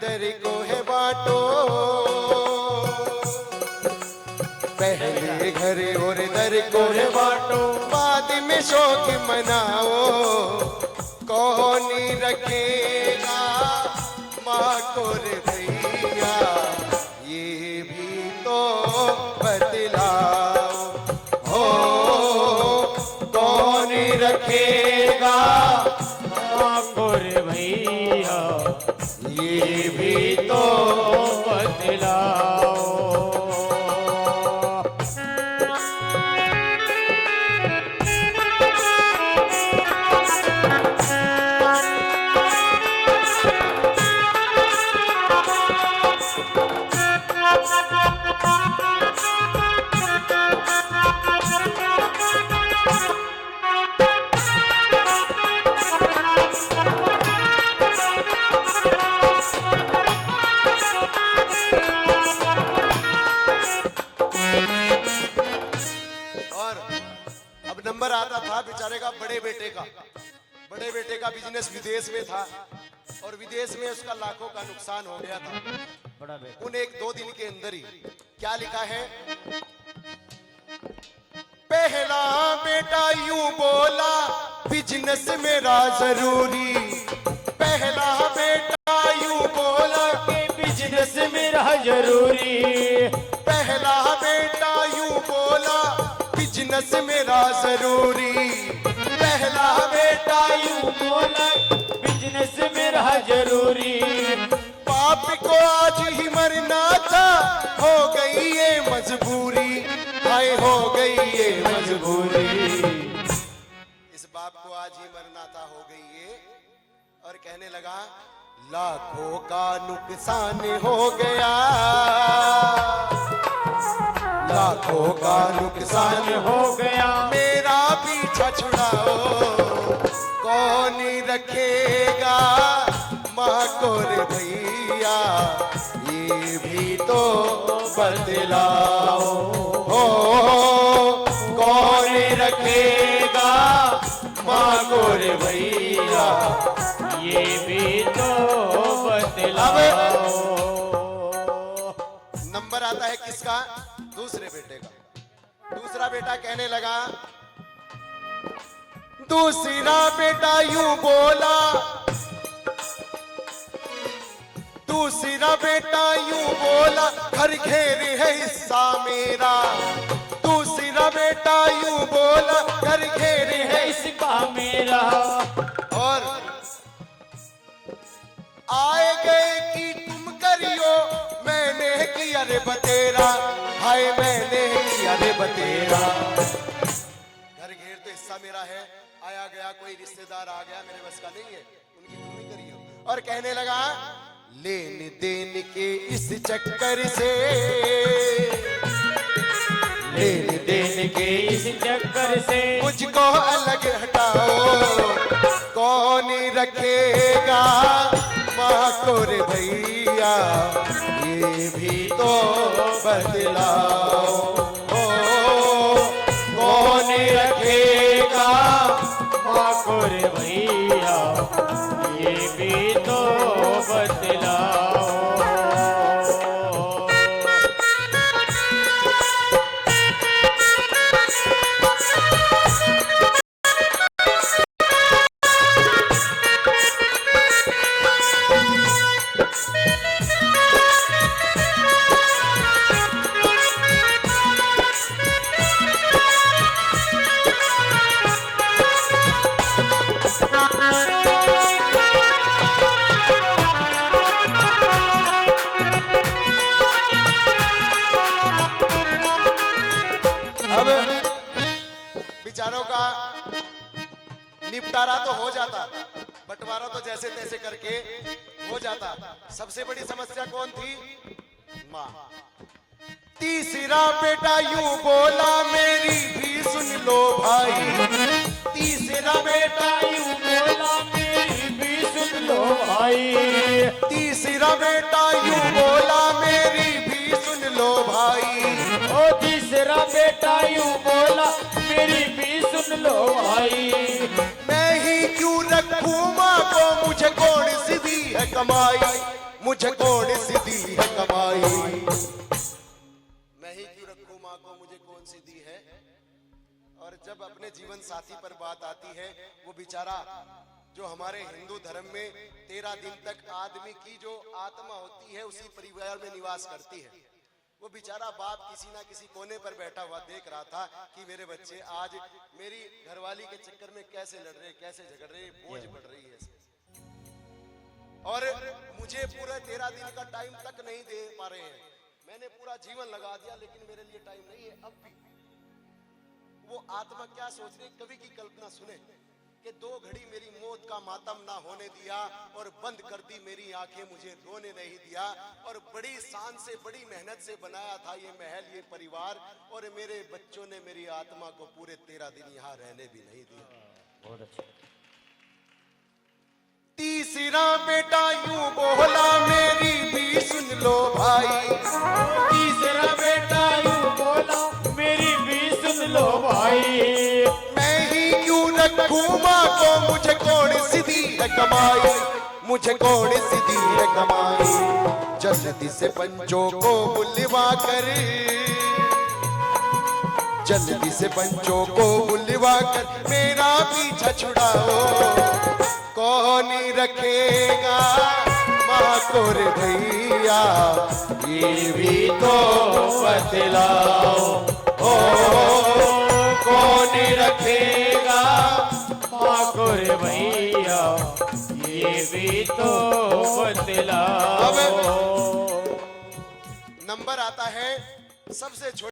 दर को है बांटो, पहले घर और दर को है बांटो, बाद में शौक मनाओ। कौन रखेगा माँ को रे भैया, ये भी तो बतलाओ। हो कौन रखेगा माँ को रे भैया, ये भी तो बतलाओ। नंबर आता था बेचारे का बड़े बेटे का बिजनेस विदेश में था और विदेश में उसका लाखों का नुकसान हो गया था। उन 1-2 दिन के अंदर ही क्या लिखा है, पहला बेटा यूं बोला बिजनेस मेरा जरूरी, पहला बेटा यूं बोला कि बिजनेस मेरा जरूरी, पहला बेटा यूं बोला बिजनेस मेरा जरूरी, पहला बेटा यूं बोला बिजनेस मेरा जरूरी। बाप को आज ही मरना था, हो गई ये मजबूरी, हाय हो गई ये मजबूरी। इस बाप को आज ही मरना था, हो गई ये, और कहने लगा लाखों का नुकसान हो गया, लाखों का नुकसान हो गया, मेरा पीछा छुड़ाओ। कौन रखेगा माँ को रे भैया, ये भी तो बतलाओ। हो कौन रखेगा माँ को रे भैया, ये भी तो बतलाओ। नंबर आता है किसका, दूसरे बेटे का। दूसरा बेटा कहने लगा, दूसरा बेटा यूं बोला, दूसरा बेटा यूं बोला घर घेर है हिस्सा मेरा, दूसरा बेटा यूं बोला घर घेर है इसका मेरा। और आए गए कि तुम करियो, मैंने किया रे बतेरा, हाय मैंने किया रे बतेरा। घर घेर तो हिस्सा मेरा है, आया गया कोई रिश्तेदार आ गया, मेरे बस का नहीं है, उनकी तुम ही करियो। और कहने लगा लेन देन के इस चक्कर से, लेन देन के इस चक्कर से मुझको अलग हटाओ। कौन रखेगा माँ को रे भैया, ये भी तो बतलाओ। कौन रखेगा माँ को रे भैया, ये भी तो बतलाओ। विचारों का निपटारा तो हो जाता, बंटवारा तो जैसे तैसे करके हो जाता। सबसे बड़ी समस्या कौन थी, माँ। तीसरा बेटा यूं बोला मेरी भी सुन लो भाई, तीसरा बेटा यूं बोला मेरी भी सुन लो भाई, तीसरा बेटा यूं बोला मेरी भी सुन लो भाई। ओ तीसरा बेटा यूं बोला मेरी भी सुन लो भाई। मैं ही क्यों रखूं माँ को, मुझे कौन सी दी है कमाई, मुझे कौन सी दी है कमाई। मैं ही क्यों रखूं माँ को, मुझे कौन सी दी है। और जब अपने जीवन साथी पर बात आती है, वो बेचारा जो हमारे हिंदू धर्म में 13 दिन तक आदमी की जो आत्मा होती है उसी परिवार में निवास करती है, वो बेचारा बाप किसी ना किसी कोने पर बैठा हुआ देख रहा था कि मेरे बच्चे आज मेरी घरवाली के चक्कर में कैसे लड़ रहे, कैसे झगड़ रहे, बोझ बढ़ रही है। और मुझे पूरा 13 दिन का टाइम तक नहीं दे पा रहे हैं। मैंने पूरा जीवन लगा दिया लेकिन मेरे लिए टाइम नहीं है। अब भी वो आत्मा क्या सोच रही, कवि की कल्पना सुने कि 2 घड़ी मेरी मौत का मातम ना होने दिया और बंद कर दी मेरी आंखें, मुझे रोने नहीं दिया। और बड़ी शान से बड़ी मेहनत से बनाया था ये महल, ये परिवार, और मेरे बच्चों ने मेरी आत्मा को पूरे 13 दिन यहाँ रहने भी नहीं दिया। बहुत अच्छा। तीसरा बेटा यूं बोला, मेरी भी सुन लो भाई। तीसरा बेटा यूं बोला, मेरी भी सुन लो भाई। मैं ही क्यों रखूं माँ को, मुझे कौन सी दी है कमाई, मुझे कौन सी दी है कमाई। जल्दी से पंचों को बुलवा कर, जल्दी से पंचों को बुलवा कर मेरा पीछा छुड़ाओ। कौन रखेगा माँ को रे भैया, ये भी तो बतलाओ। ओ कौन रखेगा माँ को रे भैया, ये भी तो बतलाओ। अब नंबर आता है सबसे छोटा।